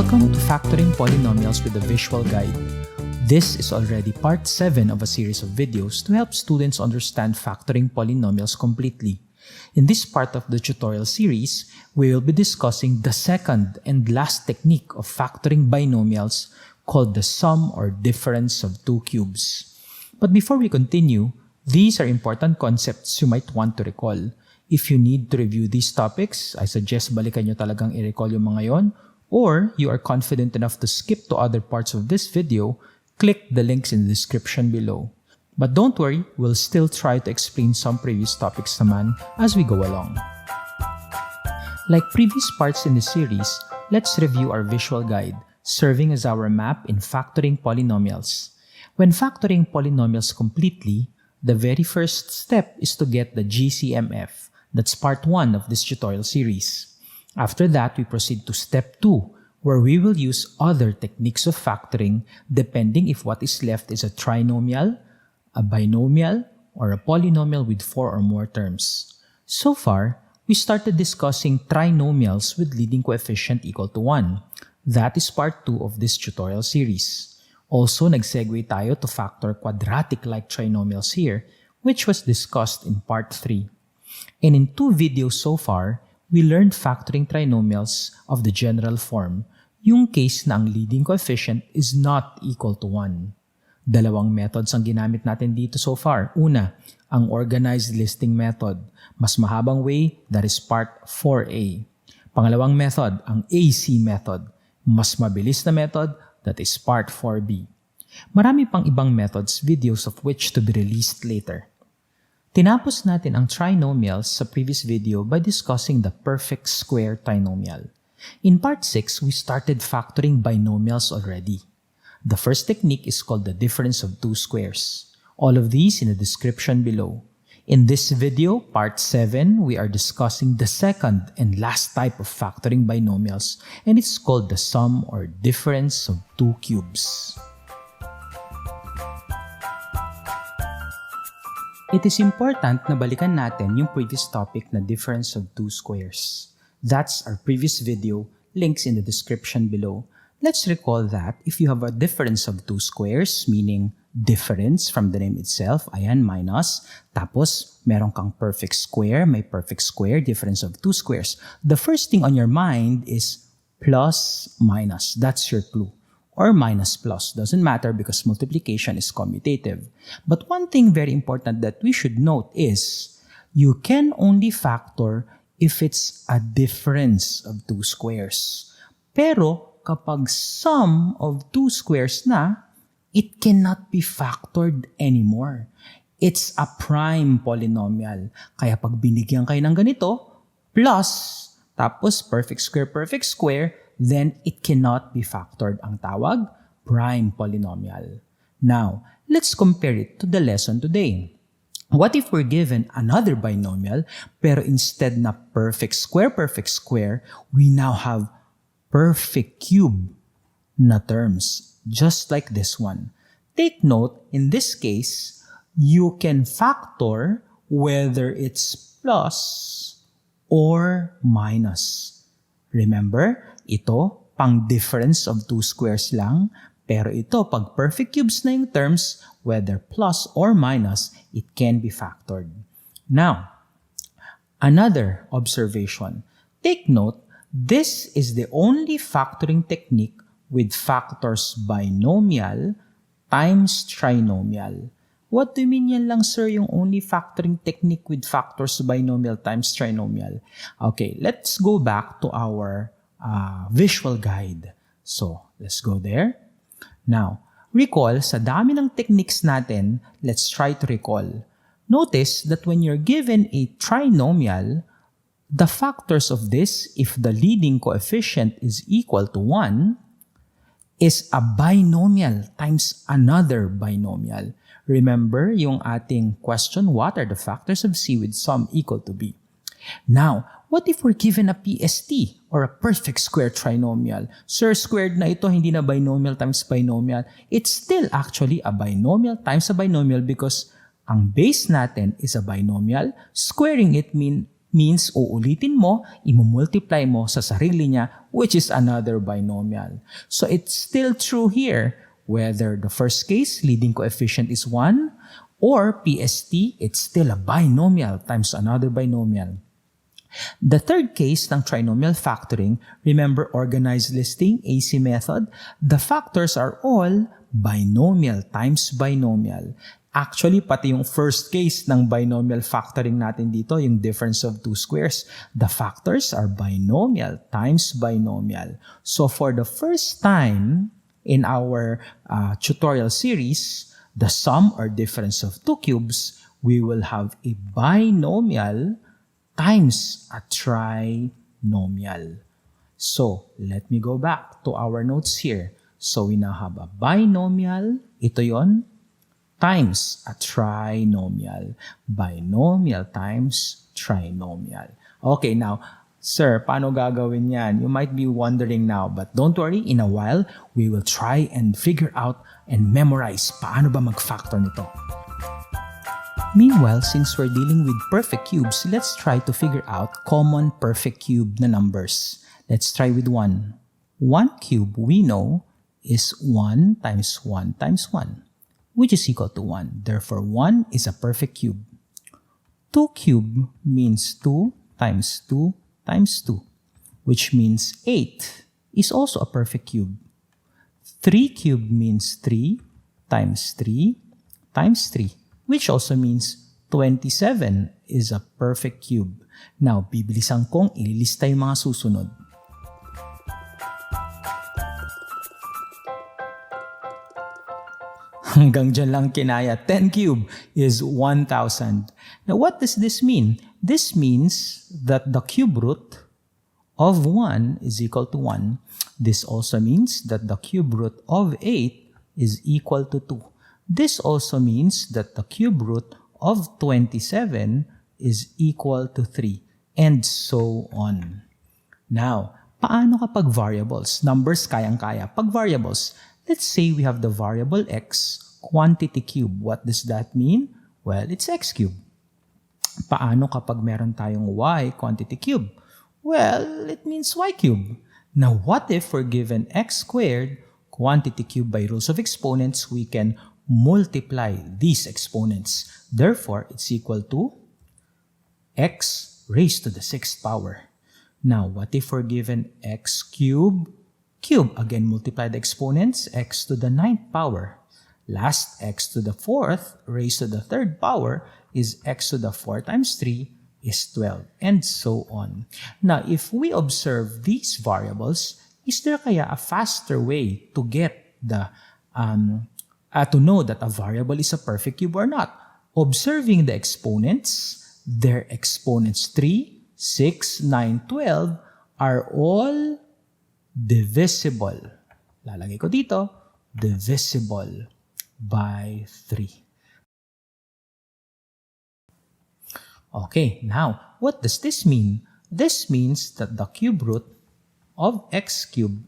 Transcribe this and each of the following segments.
Welcome to Factoring Polynomials with a Visual Guide. This is already part 7 of a series of videos to help students understand factoring polynomials completely. In this part of the tutorial series, we will be discussing the second and last technique of factoring binomials called the sum or difference of two cubes. But before we continue, these are important concepts you might want to recall. If you need to review these topics, I suggest balikan nyo talagang i-recall yung mga yon, or you are confident enough to skip to other parts of this video, click the links in the description below. But don't worry, we'll still try to explain some previous topics naman as we go along. Like previous parts in the series, let's review our visual guide, serving as our map in factoring polynomials. When factoring polynomials completely, the very first step is to get the GCMF. That's part 1 of this tutorial series. After that, we proceed to step 2, where we will use other techniques of factoring depending if what is left is a trinomial, a binomial, or a polynomial with 4 or more terms. So far, we started discussing trinomials with leading coefficient equal to 1. That is part 2 of this tutorial series. Also, nagsegue tayo to factor quadratic-like trinomials here, which was discussed in part 3. And in 2 videos so far, we learned factoring trinomials of the general form, yung case na ang leading coefficient is not equal to 1. Dalawang methods ang ginamit natin dito so far. Una, ang organized listing method. Mas mahabang way, that is part 4a. Pangalawang method, ang AC method. Mas mabilis na method, that is part 4b. Marami pang ibang methods, videos of which to be released later. Tinapos natin ang trinomials sa previous video by discussing the perfect square trinomial. In part 6, we started factoring binomials already. The first technique is called the difference of two squares. All of these in the description below. In this video, part 7, we are discussing the second and last type of factoring binomials, and it's called the sum or difference of two cubes. It is important na balikan natin yung previous topic na difference of two squares. That's our previous video, links in the description below. Let's recall that if you have a difference of two squares, meaning difference from the name itself, ayan, minus, tapos meron kang perfect square, may perfect square, difference of two squares. The first thing on your mind is plus, minus. That's your clue. Or minus plus. Doesn't matter because multiplication is commutative. But one thing very important that we should note is you can only factor if it's a difference of two squares. Pero kapag sum of two squares na, it cannot be factored anymore. It's a prime polynomial. Kaya pag binigyan kayo ng ganito, plus, tapos perfect square, then it cannot be factored. Ang tawag, prime polynomial. Now, let's compare it to the lesson today. What if we're given another binomial, pero instead na perfect square, we now have perfect cube na terms, just like this one. Take note, in this case, you can factor whether it's plus or minus. Remember, ito, pang difference of two squares lang, pero ito, pag perfect cubes na yung terms, whether plus or minus, it can be factored. Now, another observation. Take note, this is the only factoring technique with factors binomial times trinomial. What do you mean yan lang, sir, yung only factoring technique with factors binomial times trinomial? Okay, let's go back to our visual guide. So, let's go there. Now, recall, sa dami ng techniques natin, let's try to recall. Notice that when you're given a trinomial, the factors of this, if the leading coefficient is equal to 1, is a binomial times another binomial. Remember yung ating question, what are the factors of C with sum equal to B? Now, what if we're given a PST or a perfect square trinomial? Sir, squared na ito, hindi na binomial times binomial. It's still actually a binomial times a binomial because ang base natin is a binomial. Squaring it means uulitin mo, imumultiply mo sa sarili niya, which is another binomial. So it's still true here, whether the first case, leading coefficient is 1, or PST, it's still a binomial times another binomial. The third case ng trinomial factoring, remember organized listing, AC method, the factors are all binomial times binomial. Actually, pati yung first case ng binomial factoring natin dito, yung difference of two squares, the factors are binomial times binomial. So for the first time in our tutorial series, the sum or difference of two cubes, we will have a binomial times a trinomial. So let me go back to our notes here. So we now have a binomial, ito yon, times a trinomial. Binomial times trinomial. Okay, now, sir, paano gagawin yan? You might be wondering now, but don't worry, in a while, we will try and figure out and memorize paano ba mag-factor nito. Meanwhile, since we're dealing with perfect cubes, let's try to figure out common perfect cube na numbers. Let's try with 1. 1 cube, we know, is 1 times 1 times 1. Which is equal to 1. Therefore, 1 is a perfect cube. 2 cube means 2 times 2 times 2, which means 8 is also a perfect cube. 3 cube means 3 times 3 times 3, which also means 27 is a perfect cube. Now, bibilisan kong ililista yung mga susunod. Hanggang dyan lang kinaya. 10 cube is 1,000. Now, what does this mean? This means that the cube root of 1 is equal to 1. This also means that the cube root of 8 is equal to 2. This also means that the cube root of 27 is equal to 3. And so on. Now, paano kapag variables? Numbers kayang-kaya. Pag variables, let's say we have the variable x, quantity cube. What does that mean? Well, it's x cube. Paano kapag meron tayong y, quantity cube? Well, it means y cube. Now, what if we're given x squared, quantity cube by rules of exponents, we can multiply these exponents. Therefore, it's equal to x raised to the 6th power. Now, what if we're given x cube, again, multiply the exponents, x to the 9th power. Last, x to the 4th raised to the 3rd power is x to the 4 times 3 is 12, and so on. Now, if we observe these variables, is there kaya a faster way to get the, to know that a variable is a perfect cube or not? Observing the exponents, their exponents 3, 6, 9, 12 are all divisible. Lalagay ko dito, divisible by 3. Okay, now, what does this mean? This means that the cube root of x cubed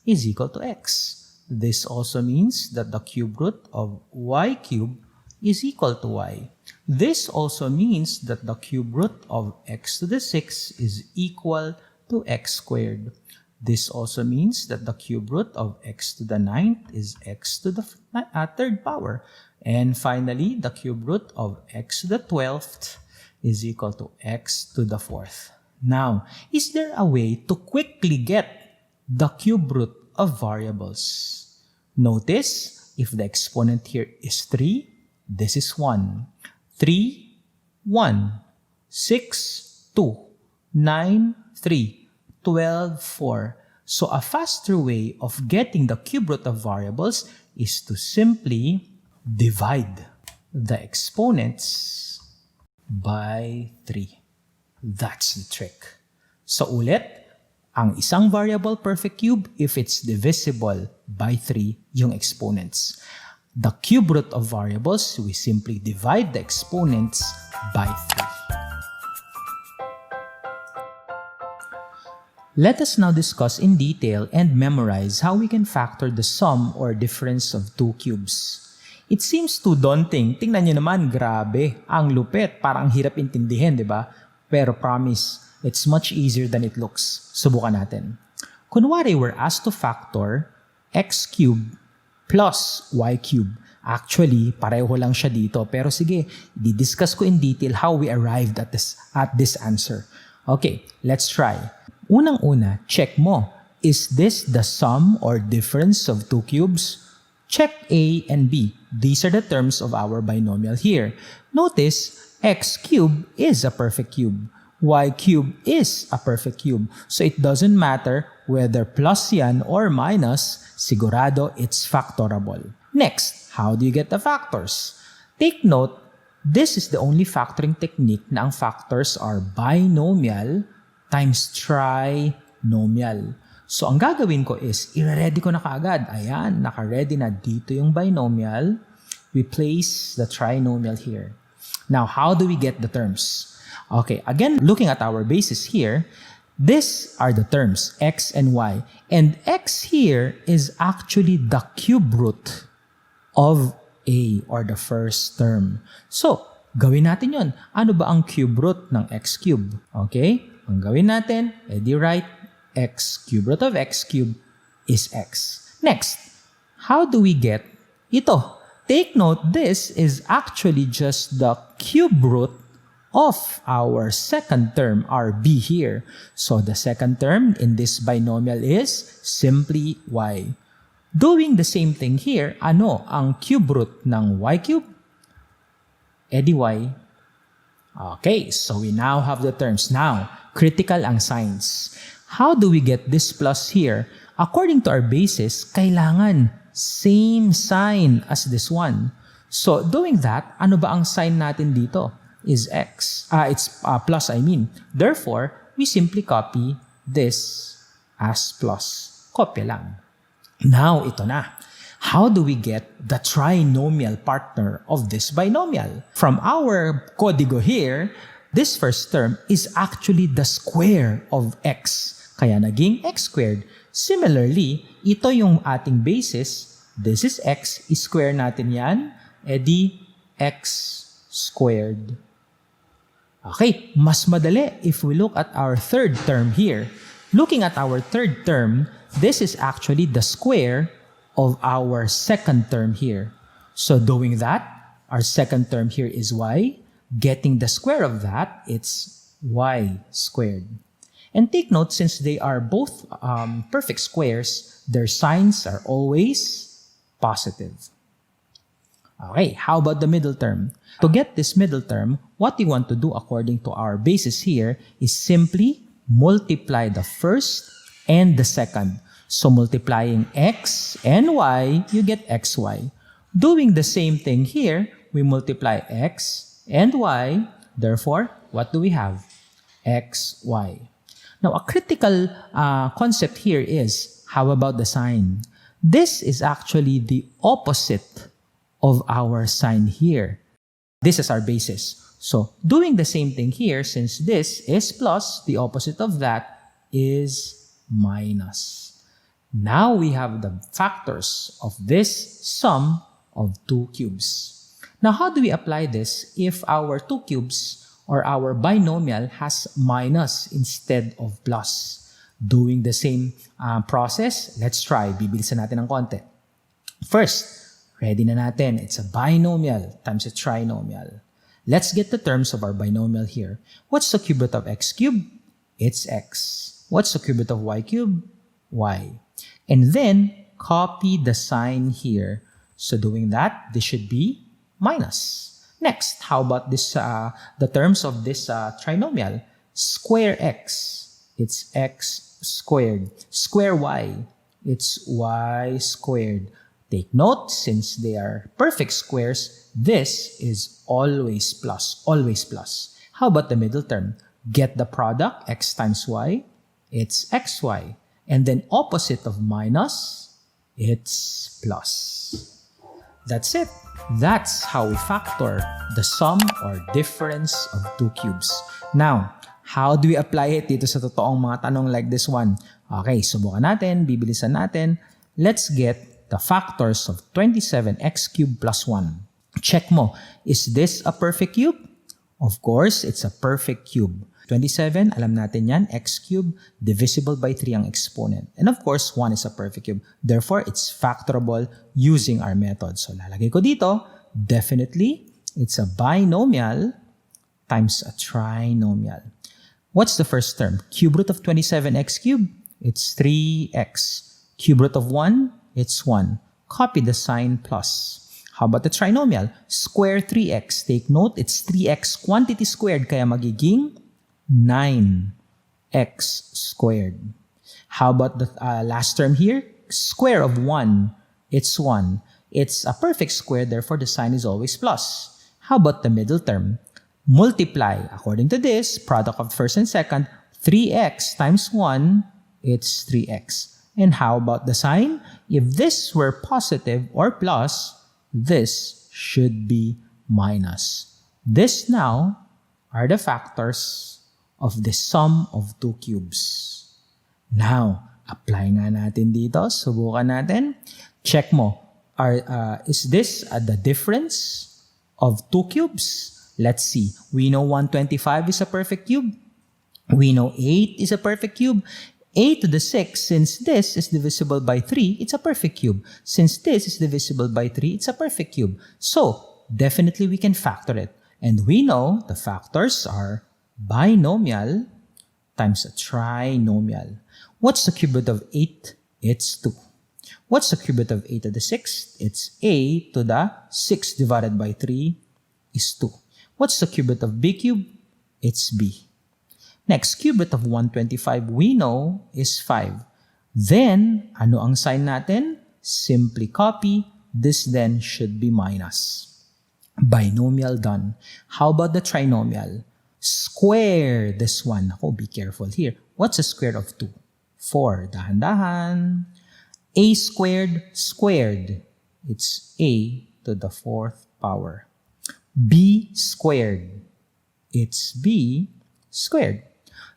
is equal to x. This also means that the cube root of y cubed is equal to y. This also means that the cube root of x to the 6 is equal to x squared. This also means that the cube root of x to the 9th is x to the 3rd power. And finally, the cube root of x to the 12th is equal to x to the 4th. Now, is there a way to quickly get the cube root of variables? Notice, if the exponent here is 3, this is 1. 3, 1, 6, 2, 9, 3. 12, 4. So a faster way of getting the cube root of variables is to simply divide the exponents by 3. That's the trick. So ulit, ang isang variable perfect cube, if it's divisible by 3, yung exponents. The cube root of variables, we simply divide the exponents by 3. Let us now discuss in detail and memorize how we can factor the sum or difference of two cubes. It seems too daunting. Tingnan nyo naman, grabe. Ang lupit. Parang hirap intindihin, di ba? Pero promise, it's much easier than it looks. Subukan natin. Kunwari, we're asked to factor x cubed plus y cubed. Actually, pareho lang siya dito. Pero sige, di-discuss ko in detail how we arrived at this answer. Okay, let's try. Unang-una, check mo. Is this the sum or difference of two cubes? Check A and B. These are the terms of our binomial here. Notice, x cubed is a perfect cube. Y cubed is a perfect cube. So it doesn't matter whether plus yan or minus, sigurado it's factorable. Next, how do you get the factors? Take note, this is the only factoring technique na ang factors are binomial times trinomial. So ang gagawin ko is, i-ready ko na kaagad. Ayan, naka-ready na dito yung binomial. We place the trinomial here. Now, how do we get the terms? Okay, again, looking at our basis here, these are the terms, x and y. And x here is actually the cube root of a, or the first term. So, gawin natin yon. Ano ba ang cube root ng x cube? Okay, ang gawin natin, edi write x cube root of x cube is x. Next, how do we get ito? Take note, this is actually just the cube root of our second term, our b here. So the second term in this binomial is simply y. Doing the same thing here, ano ang cube root ng y cube? Edi y. Okay, so we now have the terms. Now, critical ang signs. How do we get this plus here? According to our basis, kailangan same sign as this one. So, doing that, ano ba ang sign natin dito? Is x. It's plus, I mean. Therefore, we simply copy this as plus. Kopya lang. Now, ito na. How do we get the trinomial partner of this binomial? From our kodigo here, this first term is actually the square of x. Kaya naging x squared. Similarly, ito yung ating basis. This is x. I-square natin yan. Edi x squared. Okay, mas madali if we look at our third term here. Looking at our third term, this is actually the square of our second term here. So doing that, our second term here is y. Getting the square of that, it's y squared. And take note, since they are both perfect squares, their signs are always positive. Okay, how about the middle term? To get this middle term, what we want to do according to our basis here is simply multiply the first and the second. So multiplying x and y, you get xy. Doing the same thing here, we multiply x and y. Therefore, what do we have? xy. Now, a critical concept here is, how about the sign? This is actually the opposite of our sign here. This is our basis. So, doing the same thing here, since this is plus, the opposite of that is minus. Now, we have the factors of this sum of two cubes. Now, how do we apply this if our two cubes or our binomial has minus instead of plus? Doing the same process, let's try. Bibilisan natin ng konti. First, ready na natin. It's a binomial times a trinomial. Let's get the terms of our binomial here. What's the cube root of x cubed? It's x. What's the cube root of y cubed? Y. And then, copy the sign here. So doing that, this should be minus. Next, how about this? The terms of this trinomial? Square x, it's x squared. Square y, it's y squared. Take note, since they are perfect squares, this is always plus, always plus. How about the middle term? Get the product, x times y, it's xy. And then opposite of minus, it's plus. That's it. That's how we factor the sum or difference of two cubes. Now, how do we apply it dito sa totoong mga tanong like this one? Okay, subukan natin, bibilisan natin. Let's get the factors of 27x cubed plus 1. Check mo, is this a perfect cube? Of course, it's a perfect cube. 27, alam natin yan, x cubed, divisible by 3 ang exponent. And of course, 1 is a perfect cube. Therefore, it's factorable using our method. So, lalagay ko dito, definitely, it's a binomial times a trinomial. What's the first term? Cube root of 27x cubed, it's 3x. Cube root of 1, it's 1. Copy the sign plus. How about the trinomial? Square 3x. Take note, it's 3x quantity squared, kaya magiging 9x squared. How about the last term here? Square of 1, it's 1. It's a perfect square, therefore the sign is always plus. How about the middle term? Multiply, according to this, product of first and second, 3x times 1, it's 3x. And how about the sign? If this were positive or plus, this should be minus. This now are the factors of the sum of two cubes. Now, apply nga natin dito. Subukan natin. Check mo. Is this the difference of two cubes? Let's see. We know 125 is a perfect cube. We know 8 is a perfect cube. 8 to the 6, since this is divisible by 3, it's a perfect cube. Since this is divisible by 3, it's a perfect cube. So, definitely we can factor it. And we know the factors are binomial times a trinomial. What's the cube root of 8? It's 2. What's the cube root of 8 to the 6? It's a to the 6 divided by 3 is 2. What's the cube root of b cube? It's b. Next, cube root of 125 we know is 5. Then, ano ang sign natin? Simply copy. This then should be minus. Binomial done. How about the trinomial? Square this one. Oh, be careful here. What's the square of 2? 4. Dahan-dahan. A squared squared. It's a to the 4th power. B squared. It's b squared.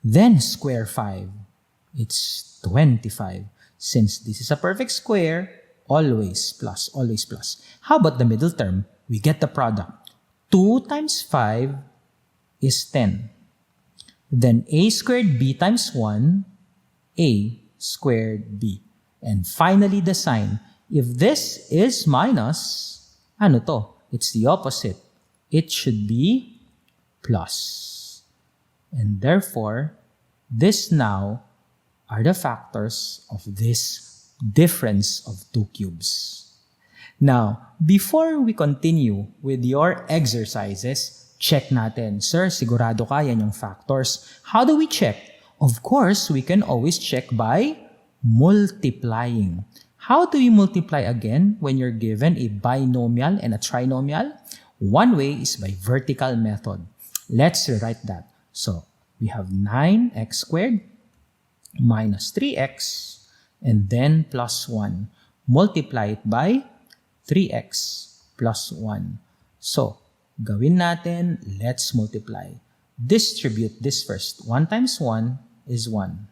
Then square 5. It's 25. Since this is a perfect square, always plus, always plus. How about the middle term? We get the product. 2 times 5 is 10. Then a squared b times 1, a squared b. And finally, the sign. If this is minus, ano to? It's the opposite. It should be plus. And therefore, this now are the factors of this difference of two cubes. Now, before we continue with your exercises, check natin. Sir, sigurado ka yan yung factors. How do we check? Of course, we can always check by multiplying. How do we multiply again when you're given a binomial and a trinomial? One way is by vertical method. Let's rewrite that. So, we have 9x squared minus 3x and then plus 1. Multiply it by 3x plus 1. So, gawin natin, let's multiply. Distribute this first. 1 times 1 is 1.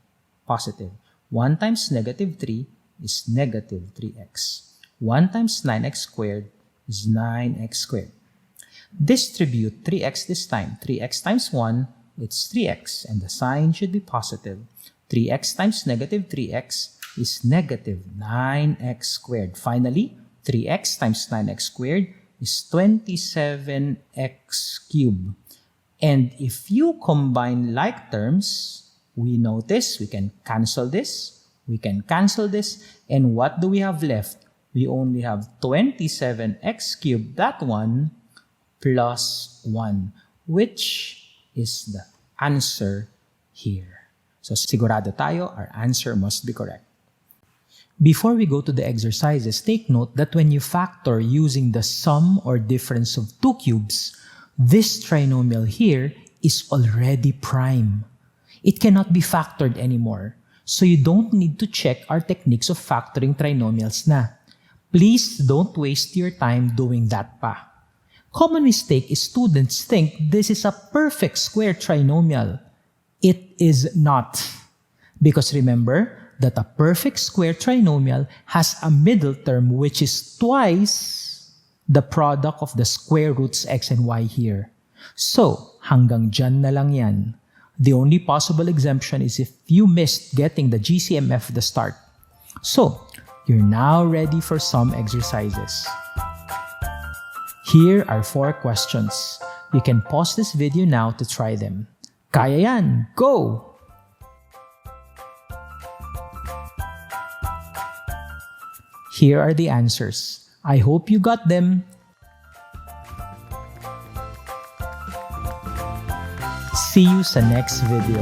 Positive. 1 times negative 3 is negative 3x. 1 times 9x squared is 9x squared. Distribute 3x this time. 3x times 1, it's 3x, and the sign should be positive. 3x times negative 3x is negative 9x squared. Finally, 3x times 9x squared is 27x cubed. And if you combine like terms, we notice we can cancel this, and what do we have left? We only have 27x cubed, that one, plus 1, which is the answer here. So, sigurado tayo, our answer must be correct. Before we go to the exercises, take note that when you factor using the sum or difference of two cubes, this trinomial here is already prime. It cannot be factored anymore. So you don't need to check our techniques of factoring trinomials na. Please don't waste your time doing that pa. Common mistake is students think this is a perfect square trinomial. It is not. Because remember that a perfect square trinomial has a middle term which is twice the product of the square roots x and y here. So, hanggang dyan na lang yan. The only possible exemption is if you missed getting the GCMF at the start. So, you're now ready for some exercises. Here are 4 questions. You can pause this video now to try them. Kaya yan! Go! Here are the answers. I hope you got them. See you sa next video.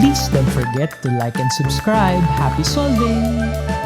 Please don't forget to like and subscribe. Happy solving!